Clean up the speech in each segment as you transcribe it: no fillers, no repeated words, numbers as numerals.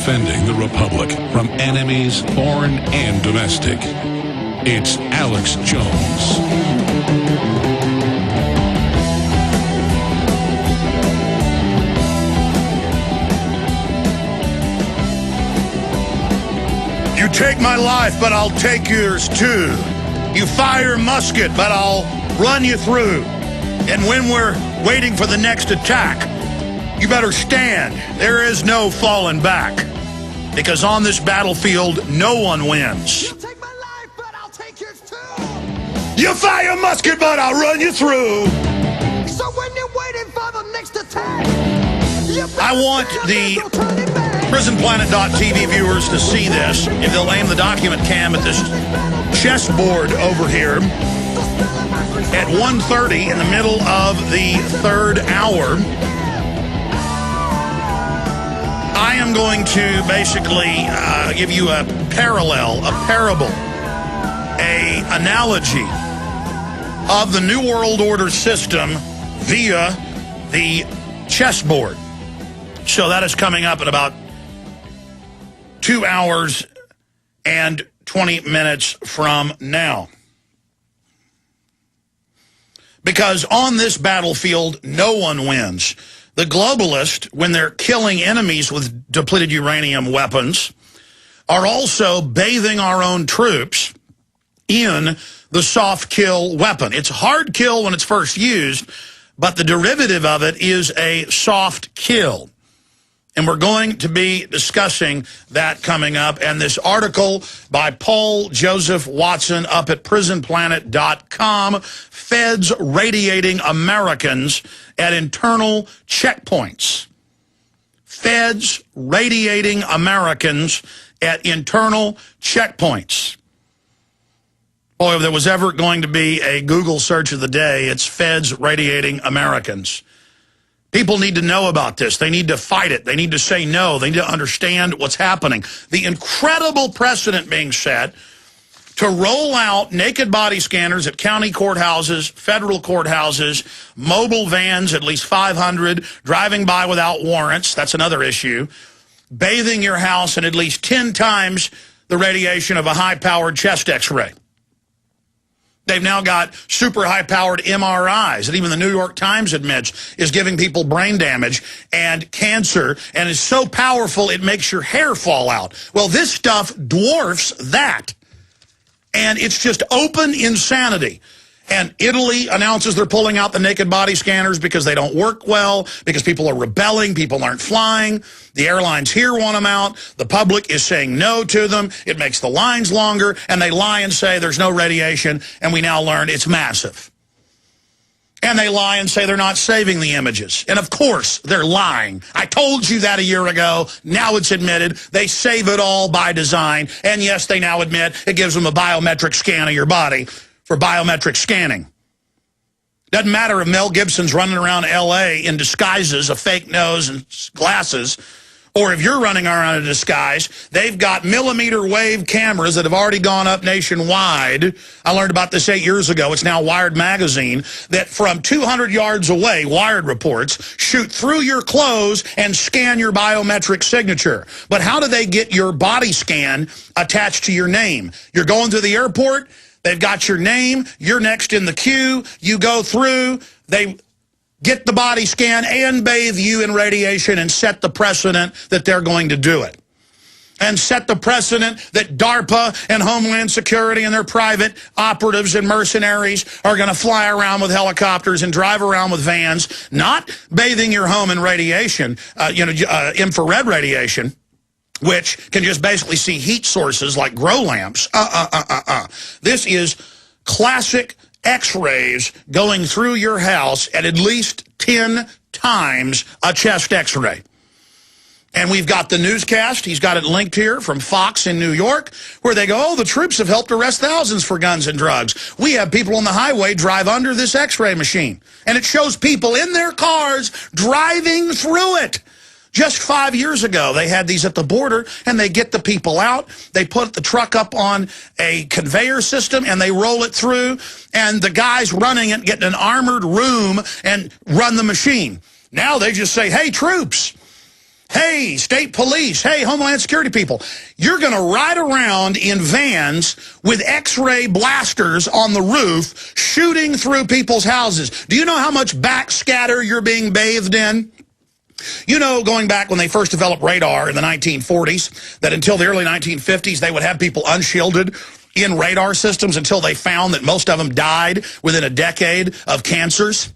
defending the Republic from enemies, foreign and domestic. It's Alex Jones. You take my life, but I'll take yours too. You fire a musket, but I'll run you through. And when we're waiting for the next attack, you better stand. There is no falling back. Because on this battlefield, no one wins. You take my life, but I'll take yours too. You fire a musket, but I'll run you through. So when you're waiting for the next attack, I want the PrisonPlanet.tv viewers to see this. If they'll aim the document cam at this chessboard over here at 1:30 in the middle of the third hour, I am going to basically give you a parallel, a parable, a analogy of the New World Order system via the chessboard. So that is coming up in about 2 hours and 20 minutes from now. Because on this battlefield, no one wins. The globalists, when they're killing enemies with depleted uranium weapons, are also bathing our own troops in the soft kill weapon. It's hard kill when it's first used, but the derivative of it is a soft kill. And we're going to be discussing that coming up. And this article by Paul Joseph Watson up at prisonplanet.com, Feds radiating Americans at internal checkpoints. Feds radiating Americans at internal checkpoints. Boy, if there was ever going to be a Google search of the day, it's Feds radiating Americans. People need to know about this. They need to fight it. They need to say no. They need to understand what's happening. The incredible precedent being set to roll out naked body scanners at county courthouses, federal courthouses, mobile vans, at least 500, driving by without warrants. That's another issue. Bathing your house in at least 10 times the radiation of a high-powered chest X-ray. They've now got super high-powered MRIs that even the New York Times admits is giving people brain damage and cancer, and is so powerful it makes your hair fall out. Well, this stuff dwarfs that, and it's just open insanity. And Italy announces they're pulling out the naked body scanners because they don't work well, because people are rebelling, people aren't flying. The airlines here want them out. The public is saying no to them. It makes the lines longer, and they lie and say there's no radiation, and we now learn it's massive. And they lie and say they're not saving the images. And of course, they're lying. I told you that a year ago. Now it's admitted. They save it all by design. And yes, they now admit it gives them a biometric scan of your body for biometric scanning. Doesn't matter if Mel Gibson's running around L.A. in disguises, a fake nose and glasses, or if you're running around in a disguise. They've got millimeter wave cameras that have already gone up nationwide. I learned about this 8 years ago. It's now Wired magazine, that from 200 yards away, Wired reports, shoot through your clothes and scan your biometric signature. But how do they get your body scan attached to your name? You're going to the airport, they've got your name, you're next in the queue, you go through, they get the body scan and bathe you in radiation and set the precedent that they're going to do it. And set the precedent that DARPA and Homeland Security and their private operatives and mercenaries are going to fly around with helicopters and drive around with vans, not bathing your home in radiation, infrared radiation, which can just basically see heat sources like grow lamps. This is classic X-rays going through your house at least 10 times a chest X-ray. And we've got the newscast. He's got it linked here from Fox in New York, where they go, oh, the troops have helped arrest thousands for guns and drugs. We have people on the highway drive under this X-ray machine. And it shows people in their cars driving through it. Just 5 years ago, they had these at the border, and they get the people out. They put the truck up on a conveyor system, and they roll it through, and the guys running it get in an armored room and run the machine. Now they just say, hey, troops, Hey, state police. Hey, Homeland Security people. You're going to ride around in vans with X-ray blasters on the roof shooting through people's houses. Do you know how much backscatter you're being bathed in? You know, going back when they first developed radar in the 1940s, that until the early 1950s, they would have people unshielded in radar systems until they found that most of them died within a decade of cancers.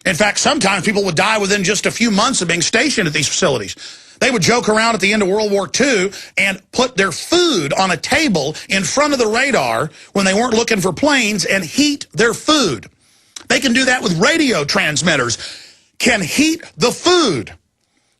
In fact, sometimes people would die within just a few months of being stationed at these facilities. They would joke around at the end of World War II and put their food on a table in front of the radar when they weren't looking for planes and heat their food. They can do that with radio transmitters. Can heat the food.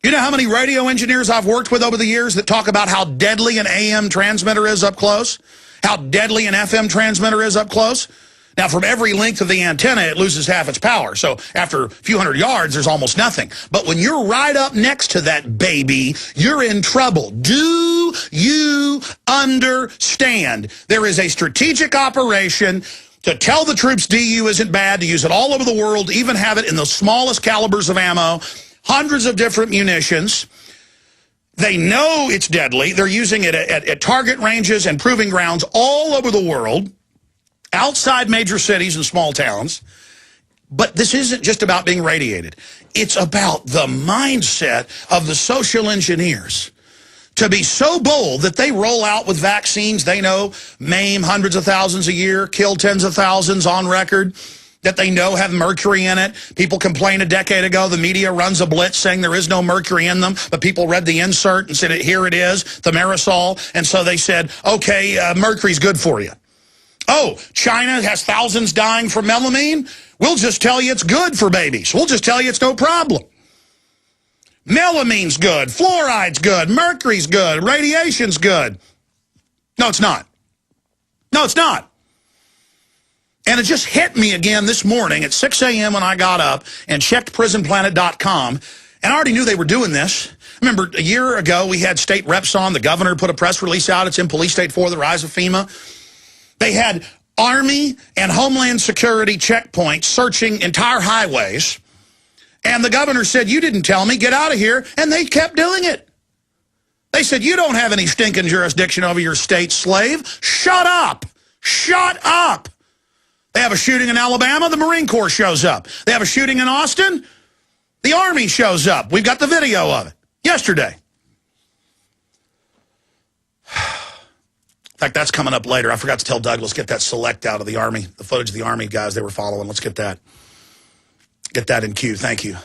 You know how many radio engineers I've worked with over the years that talk about how deadly an AM transmitter is up close? How deadly an FM transmitter is up close? Now, from every length of the antenna, it loses half its power. So after a few hundred yards, there's almost nothing. But when you're right up next to that baby, you're in trouble. Do you understand? There is a strategic operation to tell the troops DU isn't bad, to use it all over the world, even have it in the smallest calibers of ammo, hundreds of different munitions. They know it's deadly. They're using it at target ranges and proving grounds all over the world, outside major cities and small towns. But this isn't just about being radiated. It's about the mindset of the social engineers to be so bold that they roll out with vaccines they know maim hundreds of thousands a year, kill tens of thousands on record, that they know have mercury in it. People complained a decade ago, the media runs a blitz saying there is no mercury in them, but people read the insert and said, here it is, thimerosal, and so they said, okay, mercury's good for you. Oh, China has thousands dying from melamine? We'll just tell you it's good for babies. We'll just tell you it's no problem. Melamine's good, fluoride's good, mercury's good, radiation's good. No, it's not. No, it's not. And it just hit me again this morning at 6 a.m. when I got up and checked prisonplanet.com, and I already knew they were doing this. Remember, a year ago, we had state reps on. The governor put a press release out. It's in Police State 4, The Rise of FEMA. They had Army and Homeland Security checkpoints searching entire highways. And the governor said, you didn't tell me, get out of here. And they kept doing it. They said, you don't have any stinking jurisdiction over your state, slave. Shut up. Shut up. They have a shooting in Alabama, the Marine Corps shows up. They have a shooting in Austin, the Army shows up. We've got the video of it yesterday. In fact, that's coming up later. I forgot to tell Doug, let's get that select out of the Army, the footage of the Army guys they were following. Let's get that. Get that in queue. Thank you.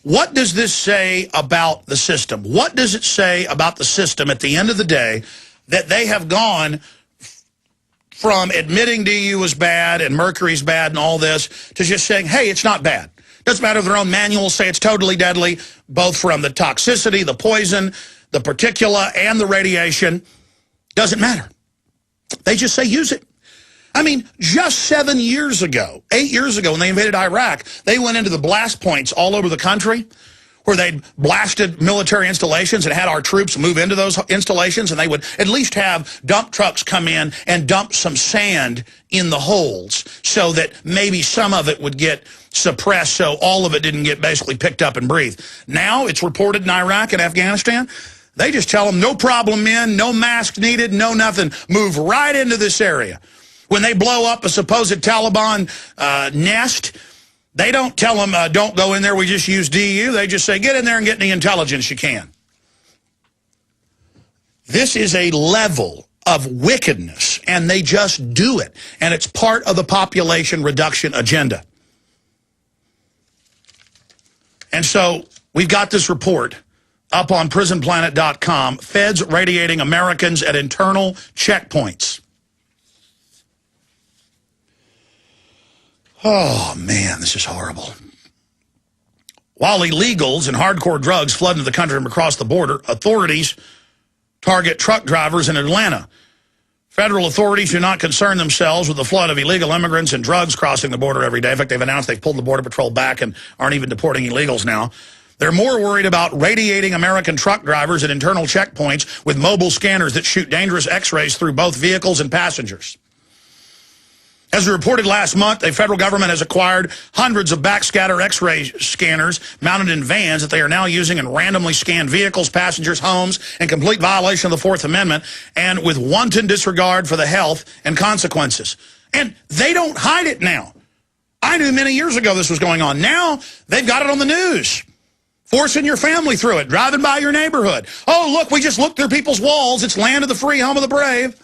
What does this say about the system? What does it say about the system at the end of the day that they have gone from admitting DU is bad and mercury's bad and all this to just saying, hey, it's not bad. Doesn't matter if their own manuals say it's totally deadly, both from the toxicity, the poison, the particula, and the radiation. Doesn't matter. They just say use it. I mean, just 7 years ago, 8 years ago, when they invaded Iraq, they went into the blast points all over the country where they'd blasted military installations and had our troops move into those installations, and they would at least have dump trucks come in and dump some sand in the holes so that maybe some of it would get suppressed so all of it didn't get basically picked up and breathed. Now it's reported in Iraq and Afghanistan, they just tell them, no problem, men, no mask needed, no nothing. Move right into this area. When they blow up a supposed Taliban nest, they don't tell them, don't go in there, we just use DU. They just say, get in there and get any intelligence you can. This is a level of wickedness, and they just do it. And it's part of the population reduction agenda. And so we've got this report up on prisonplanet.com, Feds radiating Americans at internal checkpoints. Oh, man, this is horrible. While illegals and hardcore drugs flood into the country from across the border, authorities target truck drivers in Atlanta. Federal authorities do not concern themselves with the flood of illegal immigrants and drugs crossing the border every day. In fact, they've announced they've pulled the Border Patrol back and aren't even deporting illegals now. They're more worried about radiating American truck drivers at internal checkpoints with mobile scanners that shoot dangerous X-rays through both vehicles and passengers. As we reported last month, the federal government has acquired hundreds of backscatter X-ray scanners mounted in vans that they are now using in randomly scanned vehicles, passengers, homes, in complete violation of the Fourth Amendment and with wanton disregard for the health and consequences. And they don't hide it now. I knew many years ago this was going on. Now they've got it on the news. Forcing your family through it, driving by your neighborhood. Oh, look, we just looked through people's walls. It's land of the free, home of the brave.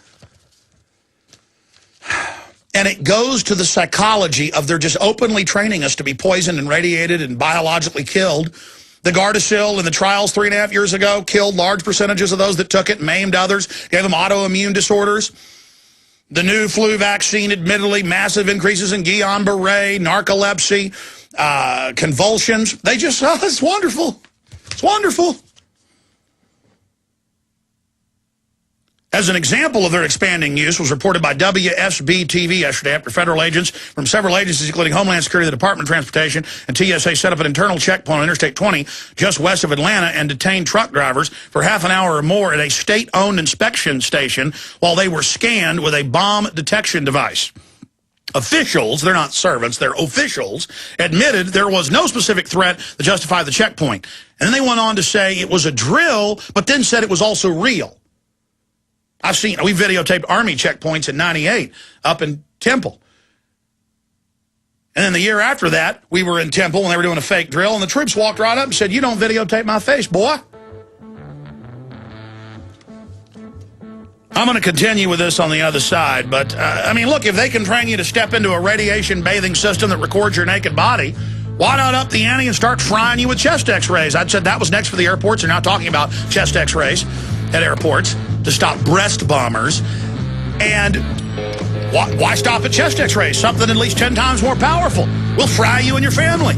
And it goes to the psychology of they're just openly training us to be poisoned and radiated and biologically killed. The Gardasil in the trials 3.5 years ago killed large percentages of those that took it, maimed others, gave them autoimmune disorders. The new flu vaccine, admittedly, massive increases in Guillain-Barré, narcolepsy, convulsions. They just, oh, it's wonderful. It's wonderful. As an example of their expanding use was reported by WSB-TV yesterday after federal agents from several agencies, including Homeland Security, the Department of Transportation, and TSA set up an internal checkpoint on Interstate 20 just west of Atlanta and detained truck drivers for half an hour or more at a state-owned inspection station while they were scanned with a bomb detection device. Officials, they're not servants, they're officials, admitted there was no specific threat to justify the checkpoint. And then they went on to say it was a drill, but then said it was also real. We videotaped Army checkpoints in '98 up in Temple. And then the year after that, we were in Temple and they were doing a fake drill, and the troops walked right up and said, "You don't videotape my face, boy." I'm going to continue with this on the other side, but, I mean, look, if they can train you to step into a radiation bathing system that records your naked body, why not up the ante and start frying you with chest X-rays? I said that was next for the airports. They're now talking about chest X-rays at airports to stop breast bombers. And why stop at chest X-rays? Something at least 10 times more powerful. We'll fry you and your family.